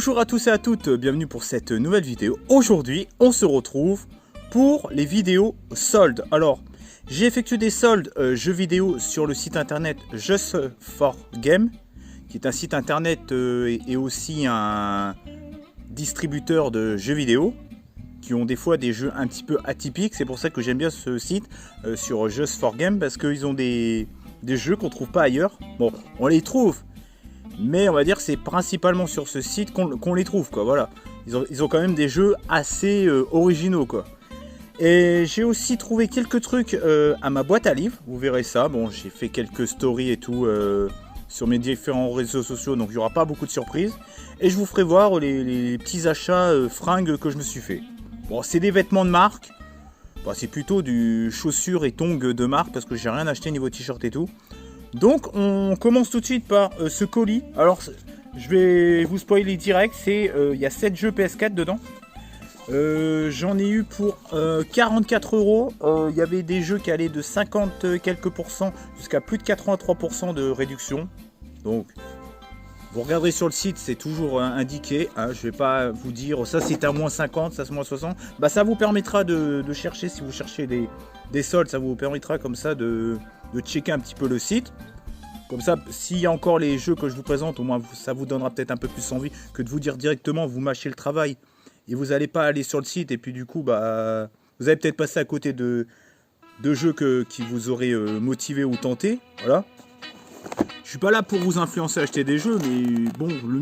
Bonjour à tous et à toutes, bienvenue pour cette nouvelle vidéo. Aujourd'hui, on se retrouve pour les vidéos soldes. Alors, j'ai effectué des soldes jeux vidéo sur le site internet Just for Game, qui est un site internet et aussi un distributeur de jeux vidéo, qui ont des fois des jeux un petit peu atypiques. C'est pour ça que j'aime bien ce site sur Just for Game, parce qu'ils ont des jeux qu'on ne trouve pas ailleurs. Bon, on les trouve, mais on va dire que c'est principalement sur ce site qu'on les trouve, quoi. Voilà. Ils ont quand même des jeux assez originaux, quoi. Et j'ai aussi trouvé quelques trucs à ma boîte à livres. Vous verrez ça. Bon, j'ai fait quelques stories et tout sur mes différents réseaux sociaux, donc il n'y aura pas beaucoup de surprises. Et je vous ferai voir les petits achats fringues que je me suis fait. Bon, c'est des vêtements de marque. Bon, c'est plutôt du chaussures et tongs de marque, parce que j'ai rien acheté niveau t-shirt et tout. Donc on commence tout de suite par ce colis. Alors je vais vous spoiler direct, il y a 7 jeux PS4 dedans. J'en ai eu pour 44 €. Il y avait des jeux qui allaient de 50 quelques % jusqu'à plus de 83% de réduction. Donc vous regarderez sur le site, c'est toujours indiqué. Hein, je ne vais pas vous dire ça c'est à moins 50, ça c'est moins 60. Bah, ça vous permettra de chercher, si vous cherchez des soldes, ça vous permettra comme ça de checker un petit peu le site. Comme ça, s'il y a encore les jeux que je vous présente, au moins ça vous donnera peut-être un peu plus envie que de vous dire directement, vous mâchez le travail et vous n'allez pas aller sur le site et puis du coup, bah, vous allez peut-être passer à côté de jeux qui vous auraient motivé ou tenté. Voilà. Je suis pas là pour vous influencer à acheter des jeux, mais bon, le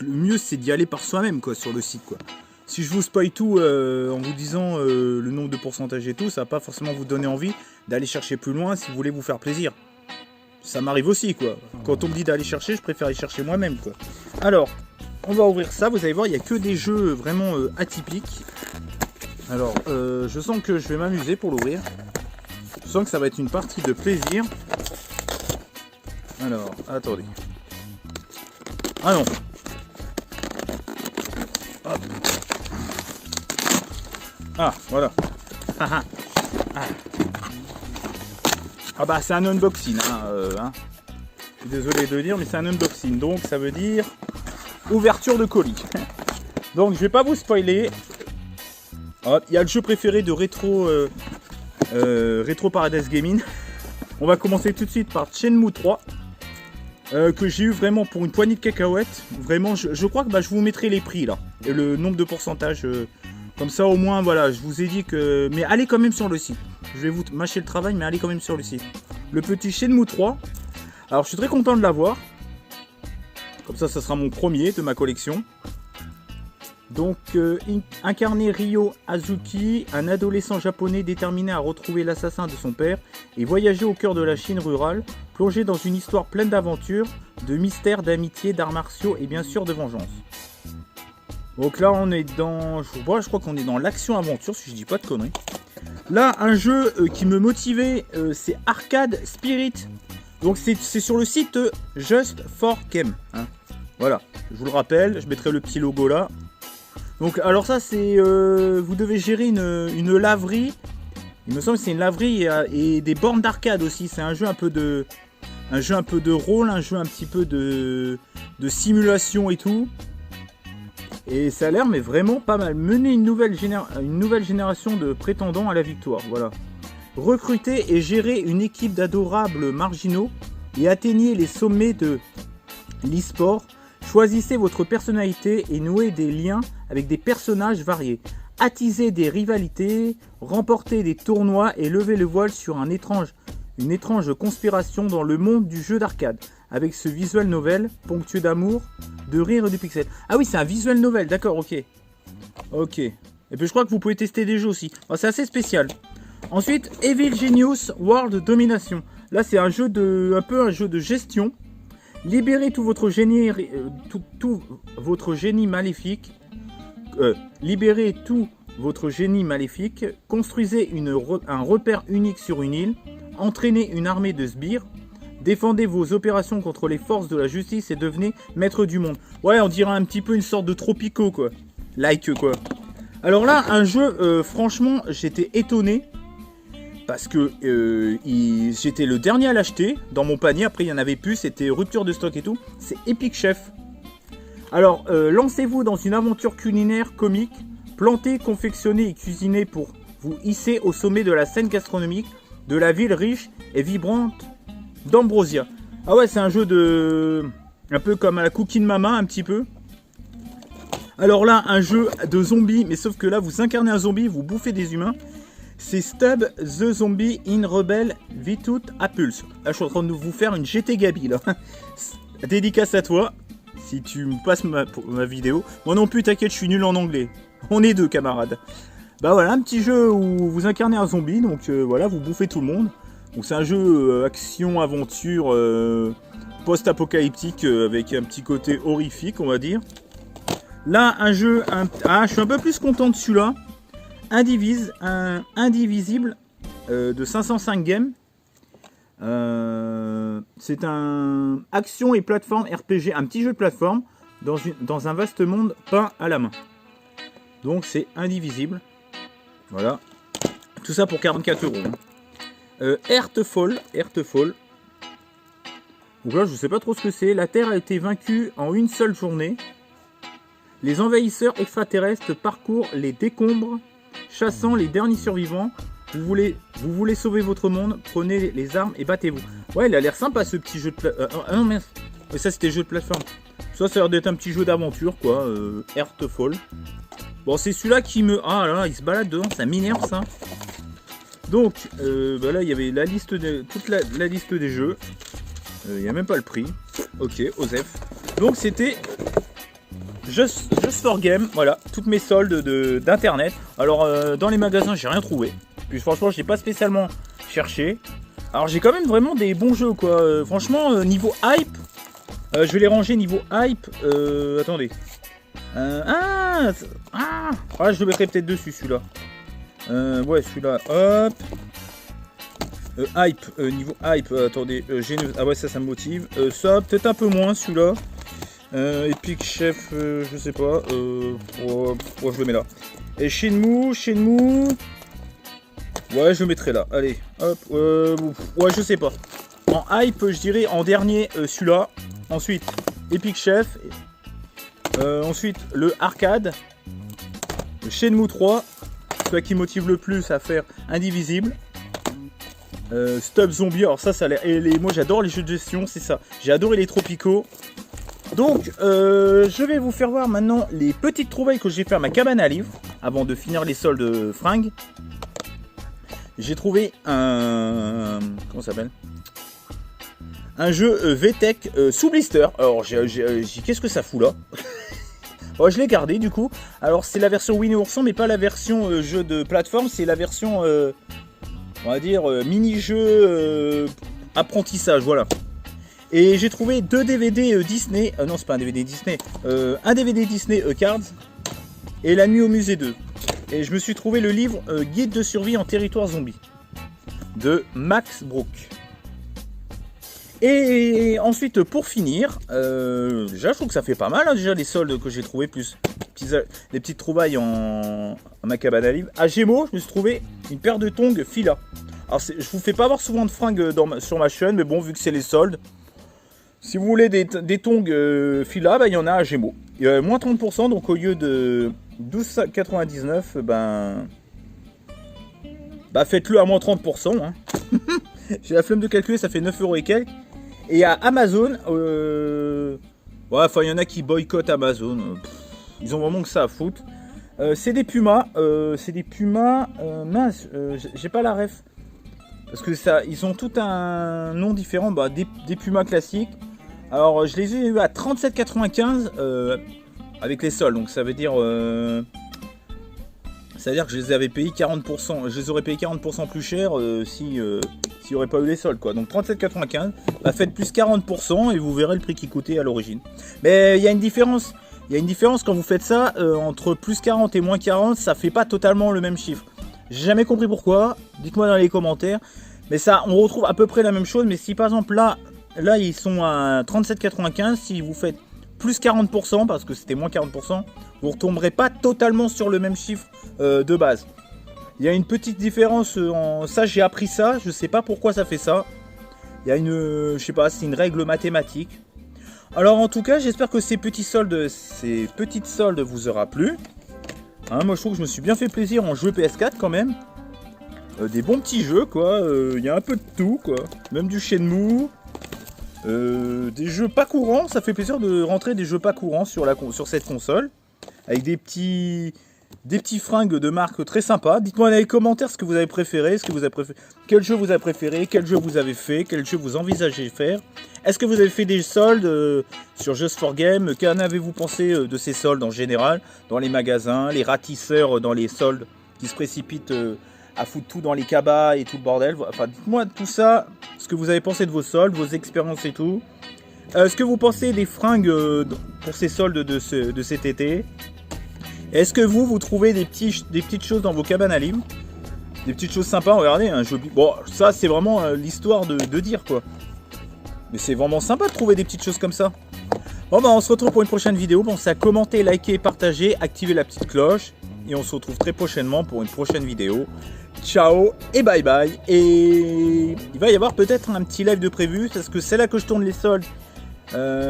mieux c'est d'y aller par soi-même, quoi, sur le site, quoi. Si je vous spoil tout en vous disant le nombre de pourcentage et tout, ça va pas forcément vous donner envie d'aller chercher plus loin si vous voulez vous faire plaisir. Ça m'arrive aussi, quoi. Quand on me dit d'aller chercher, je préfère aller chercher moi-même, quoi. Alors, on va ouvrir ça. Vous allez voir, il n'y a que des jeux vraiment atypiques. Alors, je sens que je vais m'amuser pour l'ouvrir. Je sens que ça va être une partie de plaisir. Alors, attendez. Ah non. Hop. Ah, voilà. Ah bah c'est un unboxing, hein. Je suis désolé de le dire, mais c'est un unboxing, donc ça veut dire ouverture de colis. Donc je vais pas vous spoiler. Il y a le jeu préféré de Retro Paradise Gaming. On va commencer tout de suite par Shenmue 3. Que j'ai eu vraiment pour une poignée de cacahuètes. Vraiment, je crois que je vous mettrai les prix là. Et le nombre de pourcentage. Comme ça au moins, voilà, je vous ai dit que... Mais allez quand même sur le site. Je vais vous mâcher le travail, mais allez quand même sur le site. Le petit Shenmue 3. Alors je suis très content de l'avoir. Comme ça sera mon premier de ma collection. Donc, incarner Ryo Hazuki, un adolescent japonais déterminé à retrouver l'assassin de son père et voyager au cœur de la Chine rurale, plongé dans une histoire pleine d'aventures, de mystères, d'amitié, d'arts martiaux et bien sûr de vengeance. Donc là, on est dans... Je crois qu'on est dans l'action-aventure, si je dis pas de conneries. Là, un jeu qui me motivait, c'est Arcade Spirit. Donc c'est sur le site Just for Game. Hein. Voilà, je vous le rappelle, je mettrai le petit logo là. Donc alors ça c'est vous devez gérer une laverie. Il me semble que c'est une laverie et des bornes d'arcade aussi. C'est un jeu un peu de rôle, un jeu un petit peu de simulation et tout. Et ça a l'air mais vraiment pas mal. Mener une nouvelle génération de prétendants à la victoire. Voilà. Recruter et gérer une équipe d'adorables marginaux et atteignez les sommets de l'e-sport. Choisissez votre personnalité et nouez des liens avec des personnages variés. Attisez des rivalités, remportez des tournois et levez le voile sur une étrange conspiration dans le monde du jeu d'arcade. Avec ce visual novel, ponctué d'amour, de rire et de pixels. Ah oui, c'est un visual novel, d'accord, ok. Ok. Et puis je crois que vous pouvez tester des jeux aussi. Oh, c'est assez spécial. Ensuite, Evil Genius World Domination. Là, c'est un jeu un peu un jeu de gestion. Libérez tout votre génie maléfique. Libérez tout votre génie maléfique. Construisez un repère unique sur une île. Entraînez une armée de sbires. Défendez vos opérations contre les forces de la justice et devenez maître du monde. Ouais, on dirait un petit peu une sorte de Tropico, quoi. Like, quoi. Alors là, un jeu, franchement, j'étais étonné. Parce que j'étais le dernier à l'acheter dans mon panier. Après, il n'y en avait plus. C'était rupture de stock et tout. C'est Epic Chef. Alors, lancez-vous dans une aventure culinaire comique, plantée, confectionnée et cuisinée pour vous hisser au sommet de la scène gastronomique de la ville riche et vibrante d'Ambrosia. Ah ouais, c'est un jeu de... un peu comme à la Cooking Mama, un petit peu. Alors là, un jeu de zombies, mais sauf que là, vous incarnez un zombie, vous bouffez des humains. C'est Stub the Zombie in Rebel Vitoot Appulse. Là, je suis en train de vous faire une GT Gabi, là. Dédicace à toi, si tu me passes ma vidéo. Moi non plus, t'inquiète, je suis nul en anglais. On est deux, camarades. Bah voilà, un petit jeu où vous incarnez un zombie, donc voilà, vous bouffez tout le monde. Donc c'est un jeu action-aventure post-apocalyptique avec un petit côté horrifique, on va dire. Là, un jeu... je suis un peu plus content de celui-là. Indivisible de 505 games. C'est un action et plateforme RPG, un petit jeu de plateforme dans un vaste monde peint à la main. Donc c'est Indivisible. Voilà. Tout ça pour 44 €. Earthfall. Donc là, je ne sais pas trop ce que c'est. La Terre a été vaincue en une seule journée. Les envahisseurs extraterrestres parcourent les décombres, chassant les derniers survivants. Vous voulez sauver votre monde, prenez les armes et battez-vous. Ouais, il a l'air sympa ce petit jeu de plateforme. Ah non, merde. Mais ça, c'était jeu de plateforme. Ça a l'air d'être un petit jeu d'aventure, quoi. Earthfall. Bon, c'est celui-là qui me... Ah là là, il se balade dedans, ça m'énerve, ça. Donc, bah là, il y avait la liste toute la liste des jeux. Il n'y a même pas le prix. Ok, Osef. Donc, c'était... Just for Game, voilà, toutes mes soldes d'internet. Alors dans les magasins j'ai rien trouvé. Puis franchement j'ai pas spécialement cherché. Alors j'ai quand même vraiment des bons jeux quoi. Franchement niveau hype, je vais les ranger niveau hype. Attendez. Je le mettrai peut-être dessus celui-là. Ouais celui-là, hop. Hype, niveau hype, attendez, ah ouais ça me motive. Ça peut-être un peu moins celui-là. Epic Chef, je sais pas. Je le mets là. Et Shenmue. Ouais, je le mettrai là. Allez, hop. Ouais, je sais pas. En hype, je dirais en dernier celui-là. Ensuite, Epic Chef. Ensuite, le arcade. Le Shenmue 3. Celui qui motive le plus à faire Indivisible. Stub Zombie. Alors ça a l'air. Moi, j'adore les jeux de gestion, c'est ça. J'ai adoré les Tropicaux. Donc, je vais vous faire voir maintenant les petites trouvailles que j'ai fait à ma cabane à livres, avant de finir les soldes fringues. J'ai trouvé un... Comment ça s'appelle? Un jeu VTech sous blister. Alors, qu'est-ce que ça fout là? Bon, je l'ai gardé du coup. Alors, c'est la version Winnie Ourson, mais pas la version jeu de plateforme, c'est la version, on va dire, mini-jeu apprentissage, voilà. Et j'ai trouvé 2 DVD Disney, non c'est pas un DVD Disney, un DVD Disney Cards et La nuit au musée 2. Et je me suis trouvé le livre Guide de survie en territoire zombie de Max Brook. Et ensuite pour finir, déjà je trouve que ça fait pas mal, hein, déjà les soldes que j'ai trouvé plus les petites trouvailles en ma cabane à livres. À Gémeaux, je me suis trouvé une paire de tongs Fila. Alors je vous fais pas avoir souvent de fringues sur ma chaîne, mais bon vu que c'est les soldes. Si vous voulez des tongs Fila, bah, il y en a à Gémeaux. Il y a moins 30%, donc au lieu de 12,99, bah faites-le à moins 30%. Hein. J'ai la flemme de calculer, ça fait 9 € et quelques. Et à Amazon, ouais, enfin il y en a qui boycottent Amazon. Ils ont vraiment que ça à foutre. C'est des Pumas. Mince, j'ai pas la ref. Parce que ça, ils ont tout un nom différent, bah, des Pumas classiques. Alors je les ai eu à 37,95 avec les soldes, donc ça veut dire que je les avais payés 40%, je les aurais payés 40% plus cher s'il n'y aurait pas eu les soldes quoi. Donc 37,95, bah, faites plus 40% et vous verrez le prix qui coûtait à l'origine. Mais il y a une différence, quand vous faites ça, entre plus 40 et moins 40, ça fait pas totalement le même chiffre. J'ai jamais compris pourquoi, dites-moi dans les commentaires. Mais ça, on retrouve à peu près la même chose, mais si par exemple là ils sont à 37,95, si vous faites plus 40%, parce que c'était moins 40%, vous ne retomberez pas totalement sur le même chiffre de base. Il y a une petite différence, ça j'ai appris ça, je sais pas pourquoi ça fait ça. Il y a une, je sais pas, c'est une règle mathématique. Alors en tout cas, j'espère que ces petites soldes vous aura plu. Hein, moi je trouve que je me suis bien fait plaisir en jeu PS4 quand même. Des bons petits jeux quoi, il y a un peu de tout quoi. Même du Shenmue. Des jeux pas courants, ça fait plaisir de rentrer des jeux pas courants sur cette console. Avec des petits fringues de marque très sympas. Dites-moi dans les commentaires ce que vous avez préféré, quel jeu vous avez préféré, quel jeu vous avez fait, quel jeu vous envisagez faire. Est-ce que vous avez fait des soldes sur Just for Game? Qu'en avez-vous pensé de ces soldes en général? Dans les magasins, les ratisseurs dans les soldes qui se précipitent à foutre tout dans les cabas et tout le bordel. Enfin, dites-moi tout ça, ce que vous avez pensé de vos soldes, vos expériences et tout. Ce que vous pensez des fringues pour ces soldes de cet été. Est-ce que vous trouvez des petites choses dans vos cabanes à livres? Des petites choses sympas, regardez, un jeu... Bon, ça c'est vraiment l'histoire de dire quoi. Mais c'est vraiment sympa de trouver des petites choses comme ça. Bon bah on se retrouve pour une prochaine vidéo. Pensez à commenter, liker, partager, activer la petite cloche. Et on se retrouve très prochainement pour une prochaine vidéo. Ciao et bye bye. Et il va y avoir peut-être un petit live de prévu, parce que c'est là que je tourne les soldes.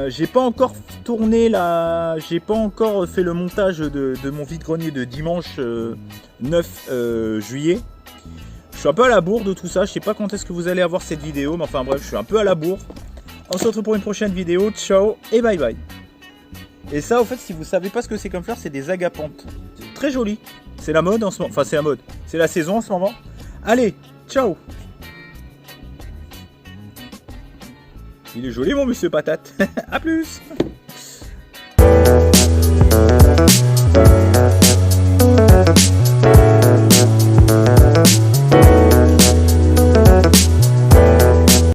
J'ai pas encore j'ai pas encore fait le montage de mon vide-grenier de dimanche 9 juillet. Je suis un peu à la bourre de tout ça, je sais pas quand est-ce que vous allez avoir cette vidéo, mais enfin bref, je suis un peu à la bourre. On se retrouve pour une prochaine vidéo, ciao et bye bye. Et ça, au fait, si vous savez pas ce que c'est comme fleur, c'est des agapantes. C'est très joli. C'est la mode en ce moment, enfin c'est la mode, c'est la saison en ce moment. Allez, ciao. Il est joli mon monsieur patate. A plus.